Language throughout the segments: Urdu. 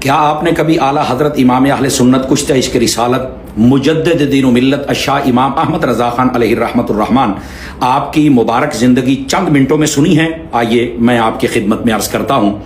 کیا آپ نے کبھی اعلیٰ حضرت امام اہل سنت کشتہ عشق رسالت مجدد دین و ملت الشاہ امام احمد رضا خان علیہ رحمت الرحمن آپ کی مبارک زندگی چند منٹوں میں سنی ہے؟ آئیے میں آپ کی خدمت میں عرض کرتا ہوں۔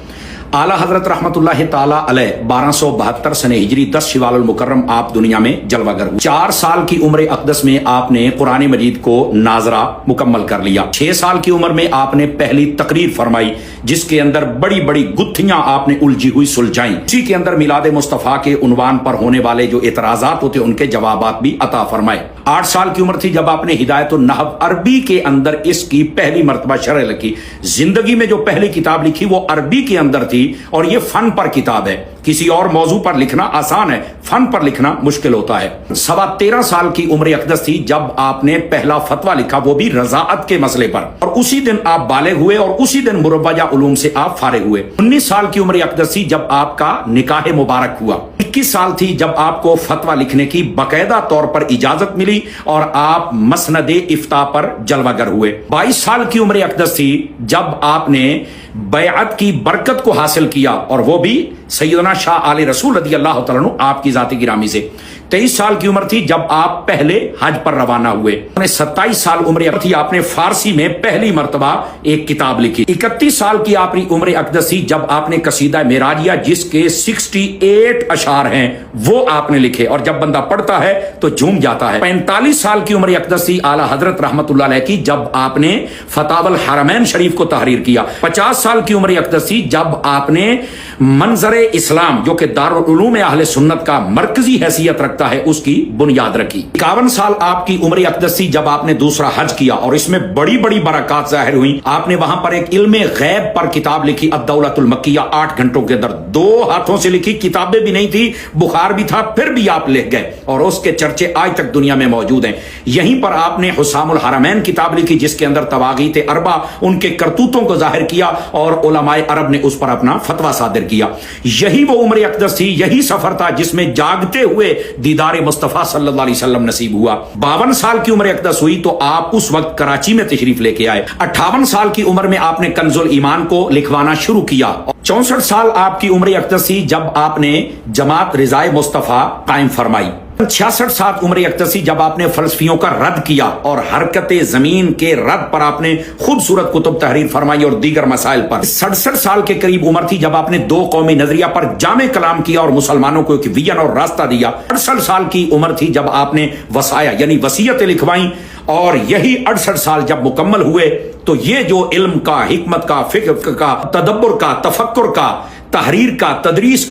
اعلیٰ حضرت رحمت اللہ تعالیٰ علیہ 1272 سنہ ہجری 10 شوال المکرم آپ دنیا میں جلوہ گر ہوئے۔ 4 سال کی عمر اقدس میں آپ نے قرآن مجید کو ناظرہ مکمل کر لیا۔ 6 سال کی عمر میں آپ نے پہلی تقریر فرمائی جس کے اندر بڑی بڑی گتھیاں آپ نے الجھی ہوئی سلجھائیں۔ اسی کے اندر میلاد مصطفیٰ کے عنوان پر ہونے والے جو اعتراضات ہوتے ان کے جوابات بھی عطا فرمائے۔ 8 سال کی عمر تھی جب آپ نے ہدایت النحو عربی کے اندر اس کی پہلی مرتبہ شرح لکھی۔ زندگی میں جو پہلی کتاب لکھی وہ عربی کے اندر تھی اور یہ فن پر کتاب ہے۔ کسی اور موضوع پر لکھنا آسان ہے، فن پر لکھنا مشکل ہوتا ہے۔ 13.25 سال کی عمر اقدس تھی جب آپ نے پہلا فتویٰ لکھا، وہ بھی رضاعت کے مسئلے پر، اور اسی دن آپ بالغ ہوئے اور اسی دن مروجہ علوم سے آپ فارغ ہوئے۔ 19 سال کی عمر اقدس تھی جب آپ کا نکاح مبارک ہوا۔ 21 سال تھی جب آپ کو فتویٰ لکھنے کی باقاعدہ طور پر اجازت ملی اور آپ مسند افتاء پر جلوہ گر ہوئے۔ 22 سال کی عمر اقدس تھی جب آپ نے بیعت کی برکت کو حاصل کیا، اور وہ بھی سیدنا شاہ آل رسول رضی اللہ تعالیٰ عنہ آپ کی ذات گرامی سے۔ 23 سال کی عمر تھی جب آپ پہلے حج پر روانہ ہوئے۔ 27 سال عمر تھی آپ نے فارسی میں پہلی مرتبہ ایک کتاب لکھی۔ 31 سال کی آپ کی عمر اقدس تھی جب آپ نے قصیدہ معراجیہ جس کے 68 اشعار ہیں وہ آپ نے لکھے، اور جب بندہ پڑھتا ہے تو جھوم جاتا ہے۔ 45 سال کی عمر اقدس تھی اعلیٰ حضرت رحمت اللہ علیہ کی جب آپ نے فتاوی الحرمین شریف کو تحریر کیا۔ 50 سال کی عمر اقدس تھی جب آپ نے منظر اسلام جو کہ دارالعلوم اہل سنت کا مرکزی حیثیت رکھتا ہے اس کی بنیاد رکھی۔ 51 سال آپ کی عمر اقدس تھی جب آپ نے دوسرا حج کیا، اور اس میں بڑی بڑی برکات ظاہر ہوئی۔ آپ نے وہاں پر ایک علم غیب پر کتاب لکھی، الدولۃ المکیہ، 8 گھنٹوں کے اندر 2 ہاتھوں سے لکھی، کتابیں بھی نہیں تھی، بخار بھی تھا، پھر بھی آپ لکھ گئے اور اس کے چرچے آج تک دنیا میں موجود ہیں۔ یہیں پر آپ نے حسام الحرمین کتاب لکھی جس کے اندر تواغیت اربع ان کے کرتوتوں کو ظاہر کیا اور علماء عرب نے اس پر اپنا فتویٰ صادر کیا۔ یہی وہ عمر اقدس تھی، یہی سفر تھا جس میں جاگتے ہوئے دیدار مصطفیٰ صلی اللہ علیہ وسلم نصیب ہوا۔ 52 سال کی عمر اقدس ہوئی تو آپ اس وقت کراچی میں تشریف لے کے آئے۔ 58 سال کی عمر میں آپ نے کنز الایمان کو لکھوانا شروع کیا۔ 64 سال آپ کی عمر اقدس تھی جب آپ نے جماعت رضائے مصطفیٰ قائم فرمائی۔ 66 سال عمر اقدس تھی جب آپ نے فلسفیوں کا رد کیا اور حرکت زمین کے رد پر آپ نے خوبصورت کتب تحریر فرمائی اور دیگر مسائل پر۔ 67 سال کے قریب عمر تھی جب آپ نے 2 قومی نظریہ پر جامع کلام کیا اور مسلمانوں کو ایک ویژن اور راستہ دیا۔ 68 سال کی عمر تھی جب آپ نے وصایا یعنی وصیتیں لکھوائیں، اور یہی 68 سال جب مکمل ہوئے تو یہ جو علم کا، حکمت کا، فکر کا، تدبر کا، تفکر کا، تحریر کا، تدریس